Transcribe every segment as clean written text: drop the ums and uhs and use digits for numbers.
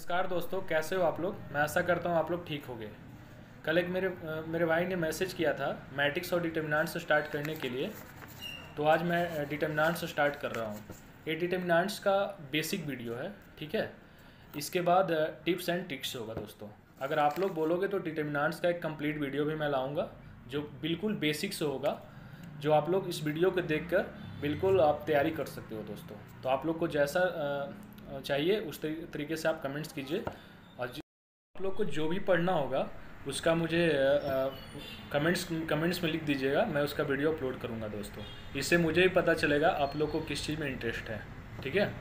नमस्कार दोस्तों, कैसे हो आप लोग। मैं आशा करता हूँ आप लोग ठीक होंगे। कल एक मेरे भाई ने मैसेज किया था मैट्रिक्स और डिटर्मिनेंट्स स्टार्ट करने के लिए। तो आज मैं डिटर्मिनेंट्स स्टार्ट कर रहा हूँ। ये डिटर्मिनेंट्स का बेसिक वीडियो है, ठीक है। इसके बाद टिप्स एंड ट्रिक्स होगा दोस्तों। अगर आप लोग बोलोगे तो डिटर्मिनेंट्स का एक कंप्लीट वीडियो भी मैं लाऊंगा जो बिल्कुल बेसिक से होगा, जो आप लोग इस वीडियो को देखकर बिल्कुल आप तैयारी कर सकते हो दोस्तों। तो आप लोग को जैसा चाहिए उस तरीके से आप कमेंट्स कीजिए, और आप लोग को जो भी पढ़ना होगा उसका मुझे कमेंट्स में लिख दीजिएगा। मैं उसका वीडियो अपलोड करूँगा दोस्तों। इससे मुझे भी पता चलेगा आप लोग को किस चीज़ में इंटरेस्ट है, ठीक है।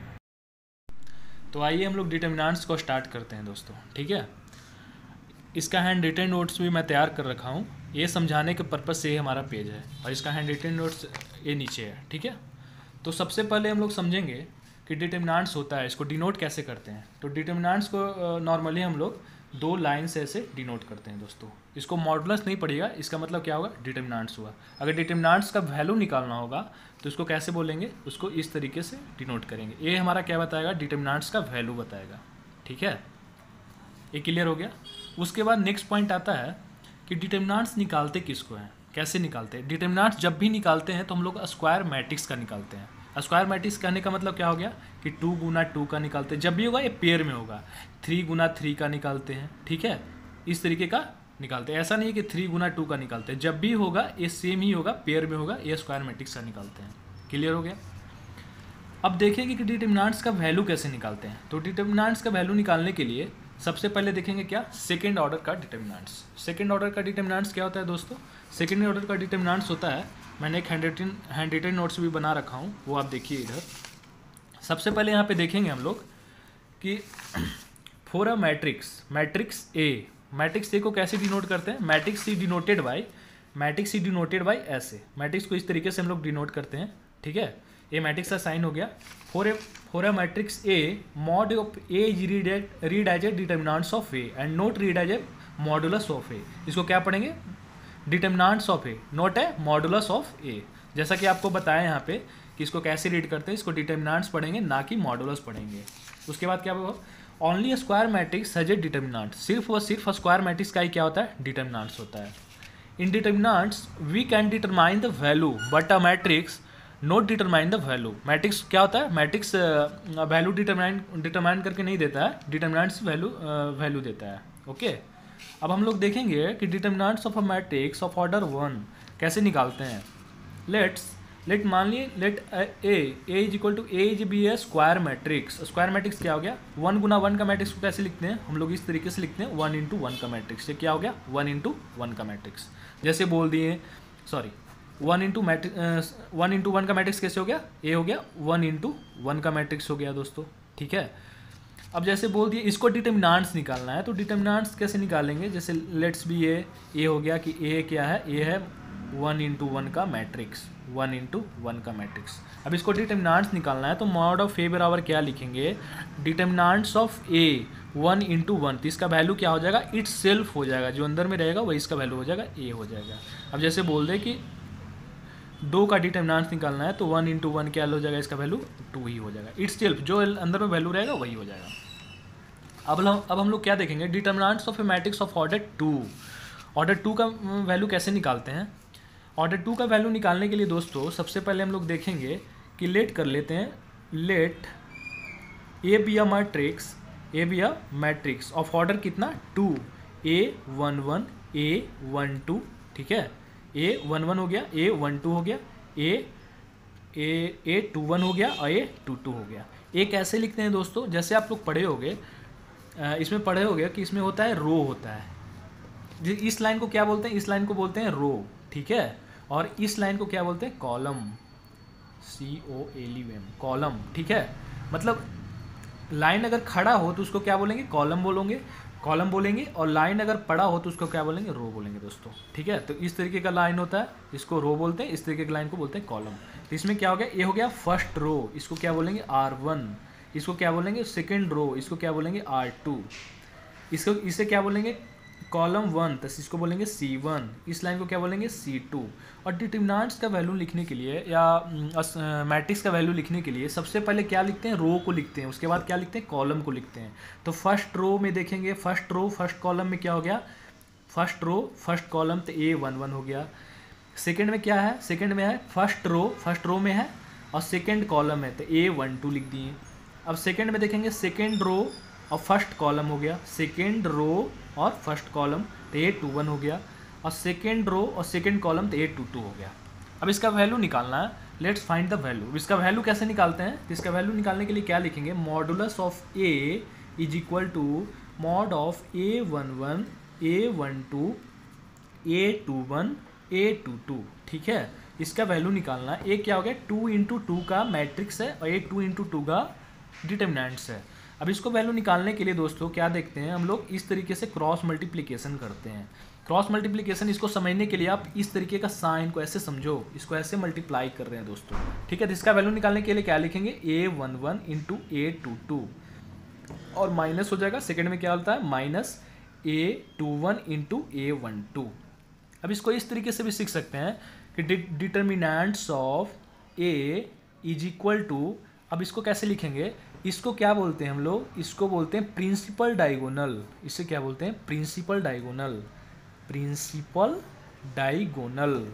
तो आइए हम लोग डिटर्मिनेंट्स को स्टार्ट करते हैं दोस्तों, ठीक है। इसका हैंड रिटन नोट्स भी मैं तैयार कर रखा हूँ, ये समझाने के पर्पज़ से ये हमारा पेज है, और इसका हैंड रिटन नोट्स ये नीचे है, ठीक है। तो सबसे पहले हम लोग समझेंगे कि डिटर्मिनेंट्स होता है, इसको डिनोट कैसे करते हैं। तो डिटर्मिनेंट्स को नॉर्मली हम लोग दो लाइन से ऐसे डिनोट करते हैं दोस्तों। इसको मॉडुलस नहीं पड़ेगा, इसका मतलब क्या होगा, डिटर्मिनेंट्स हुआ। अगर डिटर्मिनेंट्स का वैल्यू निकालना होगा तो इसको कैसे बोलेंगे, उसको इस तरीके से डिनोट करेंगे। ये हमारा क्या बताएगा, डिटर्मिनेंट्स का वैल्यू बताएगा, ठीक है। ये क्लियर हो गया। उसके बाद नेक्स्ट पॉइंट आता है कि डिटर्मिनेंट्स निकालते किसको हैं, कैसे निकालते हैं। डिटर्मिनेंट्स जब भी निकालते हैं तो हम लोग स्क्वायर मैट्रिक्स का निकालते हैं। स्क्वायर मैट्रिक्स कहने का मतलब क्या हो गया कि 2 गुना 2 का निकालते हैं। जब भी होगा ये पेयर में होगा। 3 गुना 3 का निकालते हैं, ठीक है। इस तरीके का निकालते हैं। ऐसा नहीं है कि 3 गुना 2 का निकालते हैं। जब भी होगा ये सेम ही होगा, पेयर में होगा, ये स्क्वायर मैट्रिक्स का निकालते हैं। क्लियर हो गया। अब देखेंगे कि डिटर्मिनेंट्स का वैल्यू कैसे निकालते हैं। तो डिटर्मिनेंट्स का वैल्यू निकालने के लिए सबसे पहले देखेंगे क्या, सेकेंड ऑर्डर का डिटर्मिनेंट्स। सेकेंड ऑर्डर का डिटर्मिनेंट्स क्या होता है दोस्तों। सेकेंड ऑर्डर का डिटर्मिनेंट्स होता है, मैंने एक हैंड रिटन नोट्स भी बना रखा हूँ, वो आप देखिए इधर। सबसे पहले यहाँ पे देखेंगे हम लोग कि फॉर अ मैट्रिक्स ए को कैसे डिनोट करते हैं। मैट्रिक्स सी डिनोटेड बाई ऐसे। मैट्रिक्स को इस तरीके से हम लोग डिनोट करते हैं, ठीक है। ए मैट्रिक्स का साइन हो गया। For a matrix A, mod of A is read as a determinants of A and not read as a modulus of A. इसको क्या पढ़ेंगे, determinants of A, not a modulus of A. जैसा कि आपको बताया यहाँ पे कि इसको कैसे रीड करते हैं, इसको डिटर्मिनेंट्स पढ़ेंगे ना कि मॉडुलस पढ़ेंगे। उसके बाद क्या होगा, only square matrix has a determinant. सिर्फ और सिर्फ स्क्वायर मैट्रिक्स का ही क्या होता है, डिटर्मिनेंट्स होता है। In determinants we can determine the value but a matrix not determine the value. Matrix क्या होता है, मैट्रिक्स वैल्यू डिटरमाइन करके नहीं देता है, डिटर्मिनेंट्स वैल्यू देता है, ओके। अब हम लोग देखेंगे कि determinants of a matrix of order 1 कैसे निकालते हैं। लेट मान लिए let A is equal to A is be a square matrix. Square matrix क्या हो गया, 1 गुना 1 का मैट्रिक्स को कैसे लिखते हैं हम लोग, इस तरीके से लिखते हैं 1 इंटू 1 का मैट्रिक्स। ये क्या हो गया, 1 इंटू 1 का मैट्रिक्स। जैसे बोल दिए, सॉरी 1 इंटू 1 का मैट्रिक्स कैसे हो गया, ए हो गया 1 इंटू 1 का मैट्रिक्स हो गया दोस्तों, ठीक है। अब जैसे बोल दिए इसको डिटर्मिनेंट्स निकालना है, तो डिटर्मिनेंट्स कैसे निकालेंगे। जैसे लेट्स बी ए हो गया कि ए क्या है, ए है 1 इंटू 1 का मैट्रिक्स, 1 इंटू 1 का मैट्रिक्स। अब इसको डिटर्मिनेंट्स निकालना है तो मॉड ऑफ ए बराबर क्या लिखेंगे, डिटर्मिनेंट्स ऑफ ए 1 इंटू 1। तो इसका वैल्यू क्या हो जाएगा, इट सेल्फ हो जाएगा, जो अंदर में रहेगा वही इसका वैल्यू हो जाएगा, ए हो जाएगा। अब जैसे बोल दे कि 2 का डिटर्मिनेंट्स निकालना है तो 1 इंटू 1 क्या हो जाएगा, इसका वैल्यू 2 ही हो जाएगा। इट्स सेल्फ, जो अंदर में वैल्यू रहेगा वही हो जाएगा। अब हम लोग क्या देखेंगे, determinants of A matrix of order 2। Order 2 का वैल्यू कैसे निकालते हैं। ऑर्डर 2 का वैल्यू निकालने के लिए दोस्तों सबसे पहले हम लोग देखेंगे कि लेट कर लेते हैं, let A be a matrix of order कितना 2, A11 A12, ठीक है। A11 हो गया, A12 हो गया, A21 हो गया और A22 हो गया। ये कैसे लिखते हैं दोस्तों, जैसे आप लोग पढ़े होंगे, इसमें पढ़े होंगे कि इसमें होता है रो होता है। इस लाइन को क्या बोलते हैं, इस लाइन को बोलते हैं रो, ठीक है। और इस लाइन को क्या बोलते हैं, कॉलम, COLUM, कॉलम, ठीक है। मतलब लाइन अगर खड़ा हो तो उसको क्या बोलेंगे, कॉलम बोलेंगे, और लाइन अगर पड़ा हो तो उसको क्या बोलेंगे, रो बोलेंगे दोस्तों, ठीक है। तो इस तरीके का लाइन होता है, इसको रो बोलते हैं, इस तरीके की लाइन को बोलते हैं कॉलम। तो इसमें क्या हो गया, ये हो गया फर्स्ट रो, इसको क्या बोलेंगे R1, इसको क्या बोलेंगे सेकेंड रो, इसको क्या बोलेंगे R2, इसे क्या बोलेंगे कॉलम 1 तो इसको बोलेंगे C1, इस लाइन को क्या बोलेंगे C2। और डिटरमिनेंट्स का वैल्यू लिखने के लिए या मैट्रिक्स का वैल्यू लिखने के लिए सबसे पहले क्या लिखते हैं, रो को लिखते हैं, उसके बाद क्या लिखते हैं, कॉलम को लिखते हैं। तो फर्स्ट रो में देखेंगे, फर्स्ट कॉलम में क्या हो गया, फर्स्ट रो फर्स्ट कॉलम तो A11 हो गया। सेकंड में क्या है, सेकंड में है फर्स्ट रो में है और सेकंड कॉलम है तो A12 लिख दिए। अब सेकंड में देखेंगे, सेकंड रो और फर्स्ट कॉलम हो गया, सेकंड रो और फर्स्ट कॉलम तो A21 हो गया, और सेकंड रो और सेकंड कॉलम तो A22 हो गया। अब इसका वैल्यू निकालना है, लेट्स फाइंड द वैल्यू। इसका वैल्यू कैसे निकालते हैं, तो इसका वैल्यू निकालने के लिए क्या लिखेंगे, modulus of A is equal to mod of A11 A12 A21 A22, ठीक है। इसका वैल्यू निकालना है। ए क्या हो गया, 2 × 2 का मैट्रिक्स है और A 2 × 2 का डिटरमिनेंट्स है। अब इसको वैल्यू निकालने के लिए दोस्तों क्या देखते हैं हम लोग, इस तरीके से क्रॉस मल्टीप्लिकेशन करते हैं। क्रॉस मल्टीप्लिकेशन इसको समझने के लिए आप इस तरीके का साइन को ऐसे समझो, इसको ऐसे मल्टीप्लाई कर रहे हैं दोस्तों, ठीक है। तो इसका वैल्यू निकालने के लिए क्या लिखेंगे, A11 × A22 और माइनस हो जाएगा, सेकंड में क्या होता है माइनस A21 × A12। अब इसको इस तरीके से भी सीख सकते हैं कि determinants of A is equal to, अब इसको कैसे लिखेंगे, इसको क्या बोलते हैं हम लोग, इसको बोलते हैं प्रिंसिपल डायगोनल। इसे क्या बोलते हैं, प्रिंसिपल डायगोनल, प्रिंसिपल डायगोनल।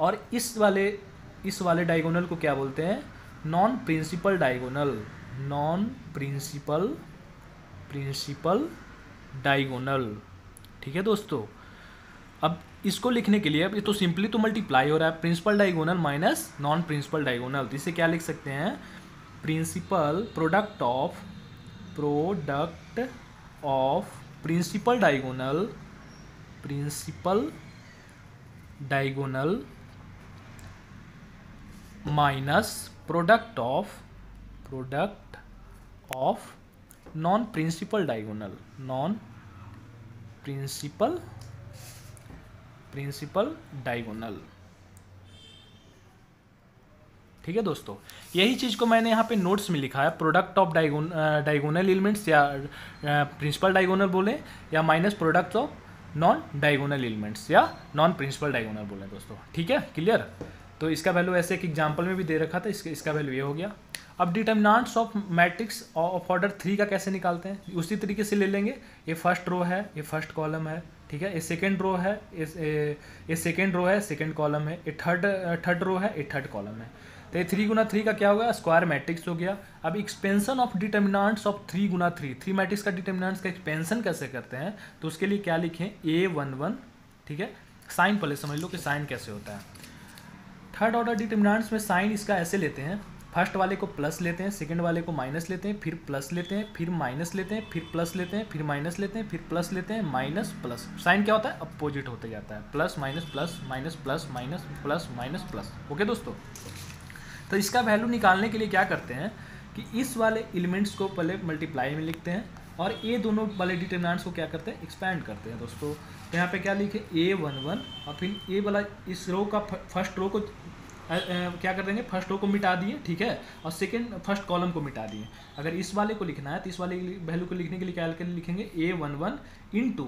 और इस वाले डायगोनल को क्या बोलते हैं, non principal diagonal, non principal diagonal, ठीक है दोस्तों। अब इसको लिखने के लिए, अब ये तो सिंपली तो मल्टीप्लाई हो रहा है, principal diagonal minus non principal diagonal, तो इसे क्या लिख सकते हैं, principal product of principal diagonal minus product of non principal diagonal, ठीक है दोस्तों। यही चीज़ को मैंने यहाँ पे नोट्स में लिखा है, प्रोडक्ट ऑफ डायगोनल एलिमेंट्स या प्रिंसिपल डायगोनल बोले, या minus product of non diagonal elements या नॉन प्रिंसिपल डायगोनल बोले दोस्तों, ठीक है, क्लियर। तो इसका वैल्यू ऐसे एक एग्जाम्पल में भी दे रखा था, इसका वैल्यू ये हो गया। अब determinants of matrix of order 3 का कैसे निकालते हैं, उसी तरीके से ले लेंगे। ये फर्स्ट रो है, ये फर्स्ट कॉलम है, ठीक है, ये सेकंड रो है, ये सेकंड रो है, सेकंड कॉलम है, ये थर्ड रो है, ये थर्ड कॉलम है। तो ये 3 × 3 का क्या हो गया, स्क्वायर मैट्रिक्स हो गया। अब expansion of determinants of 3 × 3 matrix का डिटरमिनेंट्स का एक्सपेंशन कैसे करते हैं, तो उसके लिए क्या लिखें, A11, ठीक है। साइन पहले समझ लो कि साइन कैसे होता है। थर्ड ऑर्डर डिटरमिनेंट्स में साइन इसका ऐसे लेते हैं, फर्स्ट वाले को प्लस लेते हैं, सेकंड वाले को माइनस लेते हैं, फिर प्लस लेते हैं, फिर माइनस लेते हैं, फिर प्लस लेते हैं, फिर माइनस लेते हैं, फिर प्लस लेते हैं, माइनस प्लस। साइन क्या होता है, अपोजिट होते जाता है, plus minus plus minus plus minus plus minus plus. Okay दोस्तों, तो इसका वैल्यू निकालने के लिए क्या करते हैं कि इस वाले एलिमेंट्स को पहले मल्टीप्लाई में लिखते हैं और ये दोनों वाले डिटरमिनेंट्स को क्या करते हैं, एक्सपैंड करते हैं दोस्तों। तो यहाँ पे क्या लिखे, A11 और फिर ए वाला इस रो का फर्स्ट रो को क्या कर देंगे, फर्स्ट रो को मिटा दिए, ठीक है, और सेकंड फर्स्ट कॉलम को मिटा दिए। अगर इस वाले को लिखना है तो इस वाले वैल्यू को लिखने के लिए क्या लिखेंगे, A11 ×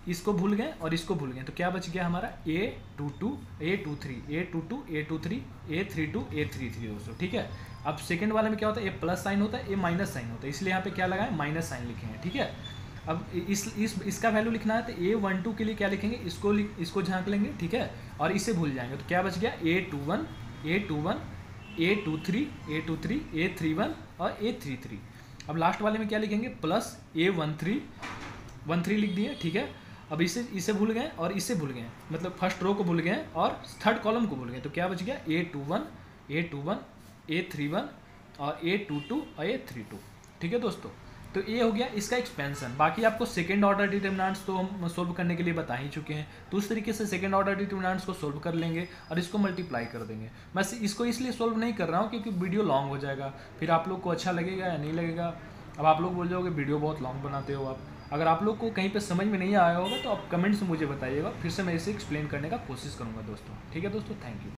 इसको भूल गए और इसको भूल गए, तो क्या बच गया हमारा A22 A23 A22 A23 A32 A33 दोस्तों, ठीक है। अब सेकंड वाले में क्या होता है, ए प्लस साइन होता है, ए माइनस साइन होता है, इसलिए यहाँ पे क्या लगाए, माइनस साइन लिखे हैं, ठीक है। अब इसका वैल्यू लिखना है तो A12 के लिए क्या लिखेंगे, इसको झांक लेंगे, ठीक है, और इसे भूल जाएंगे, तो क्या बच गया, A21 A23 A31 और A33। अब लास्ट वाले में क्या लिखेंगे, प्लस A13 लिख दिए, ठीक है। अब इसे भूल गए और इसे भूल गए, मतलब फर्स्ट रो को भूल गए और थर्ड कॉलम को भूल गए, तो क्या बच गया, A21 A31 और A22 और A32, ठीक है दोस्तों। तो ये हो गया इसका एक्सपेंशन। बाकी आपको सेकंड ऑर्डर डिटरमिनेंट्स तो हम सोल्व करने के लिए बता ही चुके हैं, तो उस तरीके से सेकंड ऑर्डर डिटरमिनेंट्स को सोल्व कर लेंगे और इसको मल्टीप्लाई कर देंगे। मैं इसको इसलिए सोल्व नहीं कर रहा हूँ क्योंकि वीडियो लॉन्ग हो जाएगा, फिर आप लोग को अच्छा लगेगा या नहीं लगेगा। अब आप लोग बोल जाओगे वीडियो बहुत लॉन्ग बनाते हो आप। अगर आप लोग को कहीं पे समझ में नहीं आया होगा तो आप कमेंट्स में मुझे बताइएगा, फिर से मैं इसे एक्सप्लेन करने का कोशिश करूँगा दोस्तों, ठीक है दोस्तों, थैंक यू।